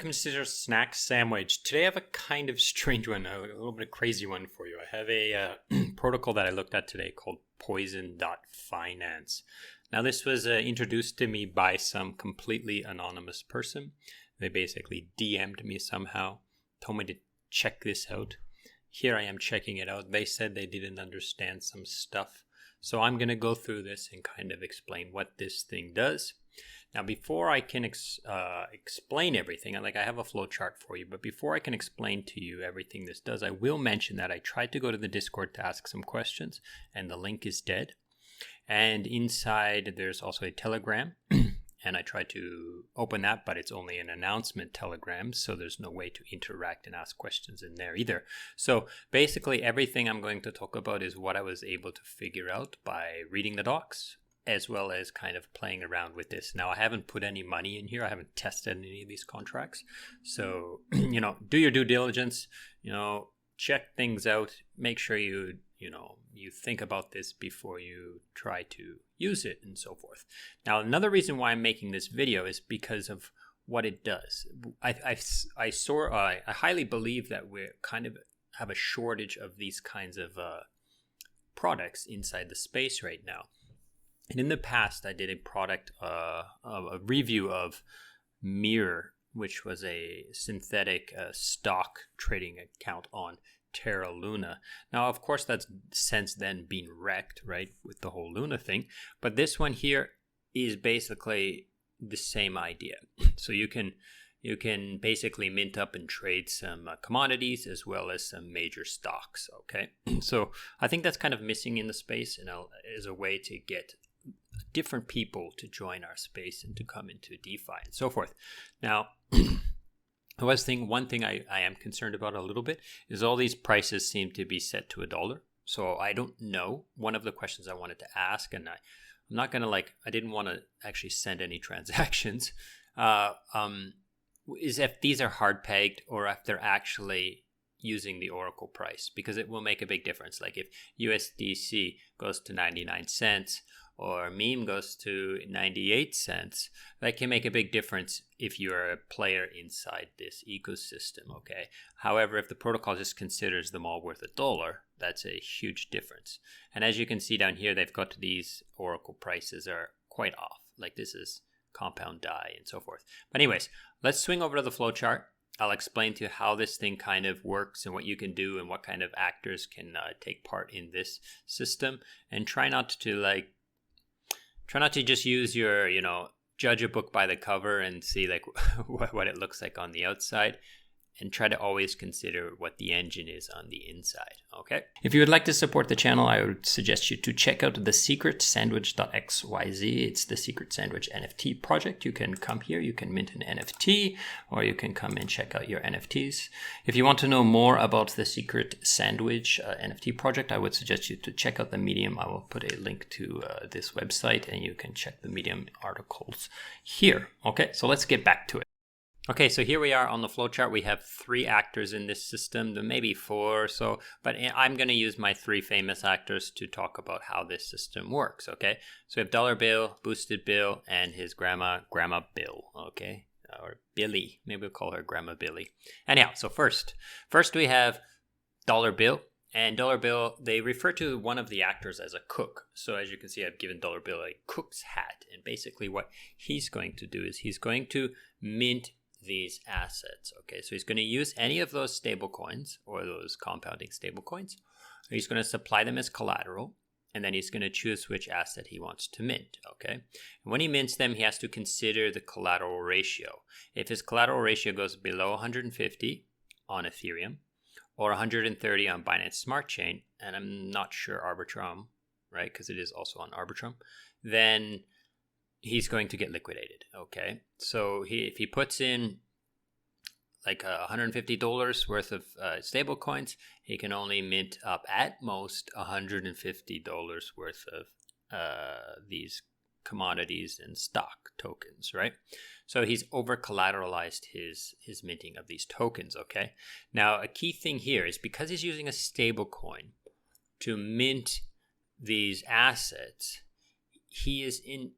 welcome to Scissor Snack Sandwich. Today I have a kind of strange one, a little bit crazy one for you. I have a protocol that I looked at today called Poison.finance. Now this was introduced to me by some completely anonymous person. They basically DM'd me somehow, told me to check this out. Here I am checking it out. They said they didn't understand some stuff. So I'm going to go through this and kind of explain what this thing does. Now, before I can explain everything, I have a flow chart for you, but before I can explain to you everything this does, I will mention that I tried to go to the Discord to ask some questions, and the link is dead. And inside, there's also a Telegram, and I tried to open that, but it's only an announcement Telegram, so there's no way to interact and ask questions in there either. So basically, everything I'm going to talk about is what I was able to figure out by reading the docs, as well as kind of playing around with this. Now, I haven't put any money in here. I haven't tested any of these contracts. So, do your due diligence, check things out. Make sure you think about this before you try to use it and so forth. Now, another reason why I'm making this video is because of what it does. I highly believe that we kind of have a shortage of these kinds of products inside the space right now. And in the past, I did a review of Mirror, which was a synthetic stock trading account on Terra Luna. Now, of course, that's since then been wrecked, right, with the whole Luna thing. But this one here is basically the same idea. So you can basically mint up and trade some commodities as well as some major stocks, okay? So I think that's kind of missing in the space, and as a way to get different people to join our space and to come into DeFi and so forth. Now, one thing I am concerned about a little bit is all these prices seem to be set to $1. So I don't know. One of the questions I wanted to ask, and I'm not going to I didn't want to actually send any transactions, is if these are hard pegged or if they're actually using the Oracle price, because it will make a big difference. Like if USDC goes to 99 cents or meme goes to 98 cents, that can make a big difference if you're a player inside this ecosystem, okay? However, if the protocol just considers them all worth $1, that's a huge difference. And as you can see down here, they've got these Oracle prices are quite off. Like this is compound DAI and so forth. But anyways, let's swing over to the flowchart. I'll explain to you how this thing kind of works and what you can do and what kind of actors can take part in this system, and try not to just use your, judge a book by the cover and see what it looks like on the outside, and try to always consider what the engine is on the inside, okay? If you would like to support the channel, I would suggest you to check out the secretsandwich.xyz. It's the Secret Sandwich NFT project. You can come here, you can mint an NFT, or you can come and check out your NFTs. If you want to know more about the Secret Sandwich NFT project, I would suggest you to check out the Medium. I will put a link to this website, and you can check the Medium articles here. Okay, so let's get back to it. Okay, so here we are on the flowchart. We have 3 actors in this system, maybe 4 or so, but I'm going to use my 3 famous actors to talk about how this system works, okay? So we have Dollar Bill, Boosted Bill, and his Grandma Bill, okay? Or Billy, maybe we'll call her Grandma Billy. Anyhow, so first we have Dollar Bill, and Dollar Bill, they refer to one of the actors as a cook. So as you can see, I've given Dollar Bill a cook's hat, and basically what he's going to do is he's going to mint these assets, okay? So he's going to use any of those stable coins or those compounding stable coins. He's going to supply them as collateral, and then he's going to choose which asset he wants to mint, okay? And when he mints them, he has to consider the collateral ratio. If his collateral ratio goes below 150 on Ethereum or 130 on Binance Smart Chain, and I'm not sure Arbitrum, right? Because it is also on Arbitrum, then he's going to get liquidated, okay? So if he puts in like $150 worth of stable coins, he can only mint up at most $150 worth of these commodities and stock tokens, right? So he's over collateralized his minting of these tokens, okay? Now, a key thing here is because he's using a stable coin to mint these assets, he is in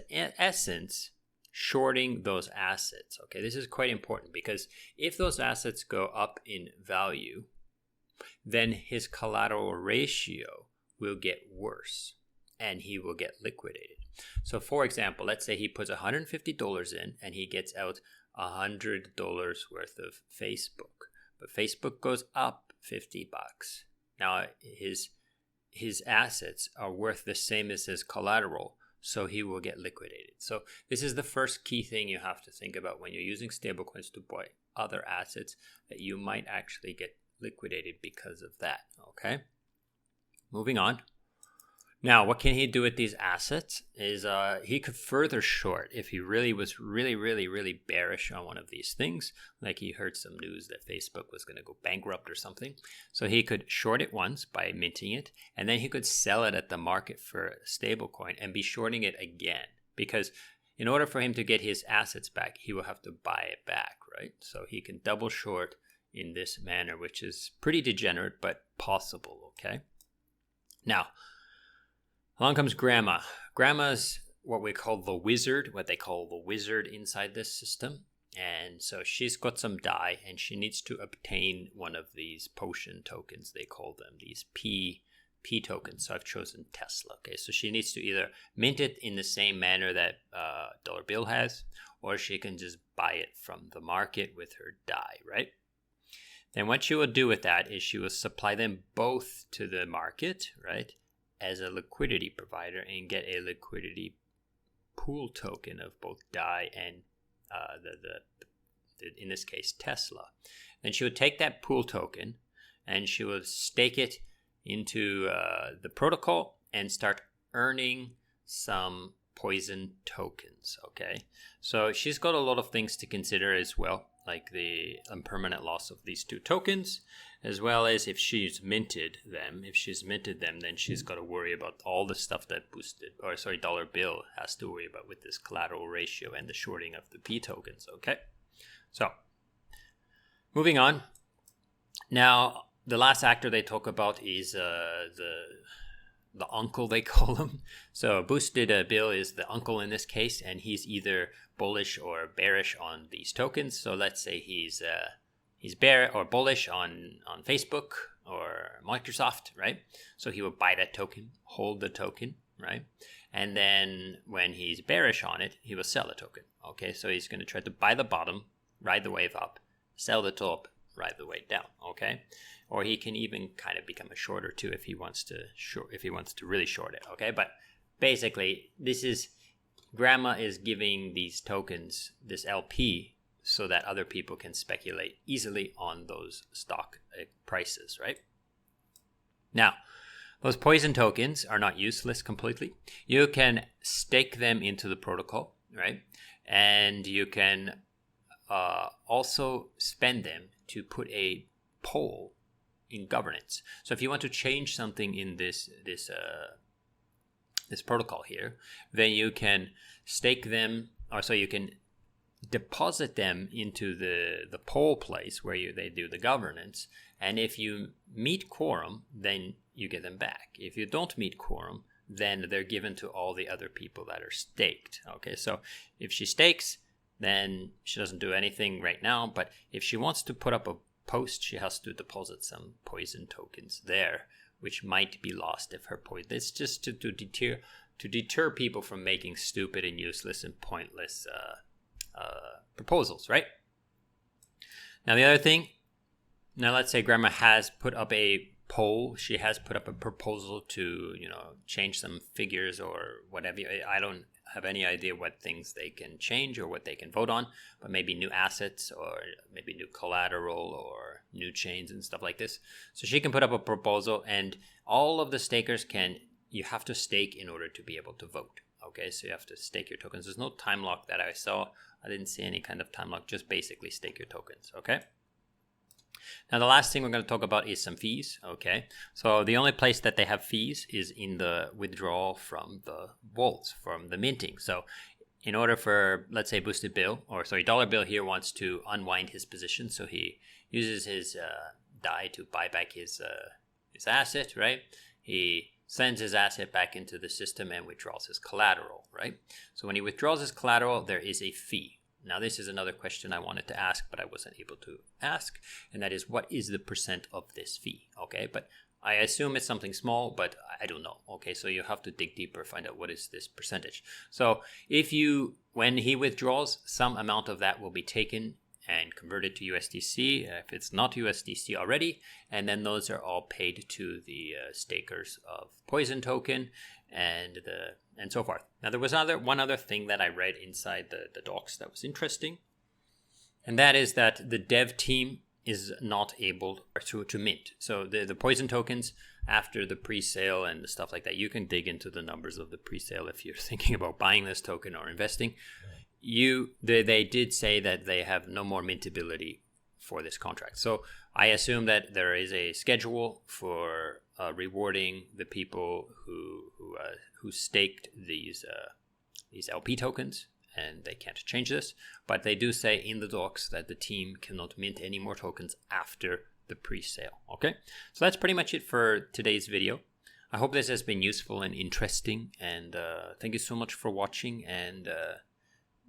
essence shorting those assets. Okay, this is quite important because if those assets go up in value, then his collateral ratio will get worse and he will get liquidated. So for example, let's say he puts $150 in and he gets out $100 worth of Facebook, but Facebook goes up $50. Now his assets are worth the same as his collateral, so he will get liquidated. So this is the first key thing you have to think about when you're using stablecoins to buy other assets, that you might actually get liquidated because of that. Okay, moving on. Now, what can he do with these assets is he could further short if he really was really bearish on one of these things, like he heard some news that Facebook was going to go bankrupt or something. So he could short it once by minting it, and then he could sell it at the market for a stablecoin and be shorting it again. Because in order for him to get his assets back, he will have to buy it back, right? So he can double short in this manner, which is pretty degenerate, but possible, okay? Now, along comes Grandma. Grandma's what we call the wizard, what they call the wizard inside this system. And so she's got some DAI and she needs to obtain one of these potion tokens, they call them, these P tokens. So I've chosen Tesla. Okay, so she needs to either mint it in the same manner that dollar bill has, or she can just buy it from the market with her DAI, right? Then what she will do with that is she will supply them both to the market, right, as a liquidity provider, and get a liquidity pool token of both DAI and the in this case Tesla. Then she would take that pool token and she would stake it into the protocol and start earning some poison tokens. Okay, so she's got a lot of things to consider as well, like the impermanent loss of these two tokens, as well as if she's minted them. If she's minted them, then she's got to worry about all the stuff that dollar bill has to worry about with this collateral ratio and the shorting of the P tokens. Okay, so moving on. Now, the last actor they talk about is the uncle, they call him. So Boosted Bill is the uncle in this case, and he's either bullish or bearish on these tokens. So let's say he's bear or bullish on Facebook or Microsoft, right? So he will buy that token, hold the token, right? And then when he's bearish on it, he will sell the token. Okay, so he's going to try to buy the bottom, ride the wave up, sell the top, ride the way down. Okay, or he can even kind of become a shorter too if he wants to really short it. Okay, but basically this is Grandma is giving these tokens, this LP, so that other people can speculate easily on those stock prices, right? Now, those poison tokens are not useless completely. You can stake them into the protocol, right? And you can also spend them to put a poll in governance. So if you want to change something in this protocol here, then you can stake them, or so you can deposit them into the poll place where they do the governance. And if you meet quorum, then you get them back. If you don't meet quorum, then they're given to all the other people that are staked. Okay, so if she stakes, then she doesn't do anything right now. But if she wants to put up a post, she has to deposit some poison tokens there, which might be lost if her poison. It's just to deter people from making stupid and useless and pointless proposals, right? Now the other thing, now let's say Grandma has put up a poll. She has put up a proposal to, change some figures or whatever. I don't have any idea what things they can change or what they can vote on, but maybe new assets or maybe new collateral or new chains and stuff like this. So she can put up a proposal, and all of the stakers you have to stake in order to be able to vote. Okay, so you have to stake your tokens. There's no time lock that I saw. I didn't see any kind of time lock, just basically stake your tokens, okay? Now, the last thing we're going to talk about is some fees, okay? So the only place that they have fees is in the withdrawal from the vaults, from the minting. So in order for, let's say, Dollar Bill here wants to unwind his position, so he uses his DAI to buy back his asset, right? He sends his asset back into the system and withdraws his collateral, right? So when he withdraws his collateral, there is a fee. Now, this is another question I wanted to ask, but I wasn't able to ask, and that is, what is the percent of this fee? Okay, but I assume it's something small, but I don't know. Okay, so you have to dig deeper, find out what is this percentage. So when he withdraws, some amount of that will be taken and converted to USDC if it's not USDC already, and then those are all paid to the stakers of Poison token and so forth. Now, there was one other thing that I read inside the docs that was interesting, and that is that the dev team is not able to mint. So the Poison tokens, after the pre-sale and the stuff like that, you can dig into the numbers of the pre-sale if you're thinking about buying this token or investing. They did say that they have no more mintability for this contract. So I assume that there is a schedule for rewarding the people who staked these LP tokens, and they can't change this. But they do say in the docs that the team cannot mint any more tokens after the pre-sale. Okay, so that's pretty much it for today's video. I hope this has been useful and interesting, and thank you so much for watching. And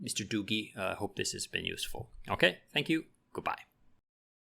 Mr. Doogie, hope this has been useful. Okay, thank you. Goodbye.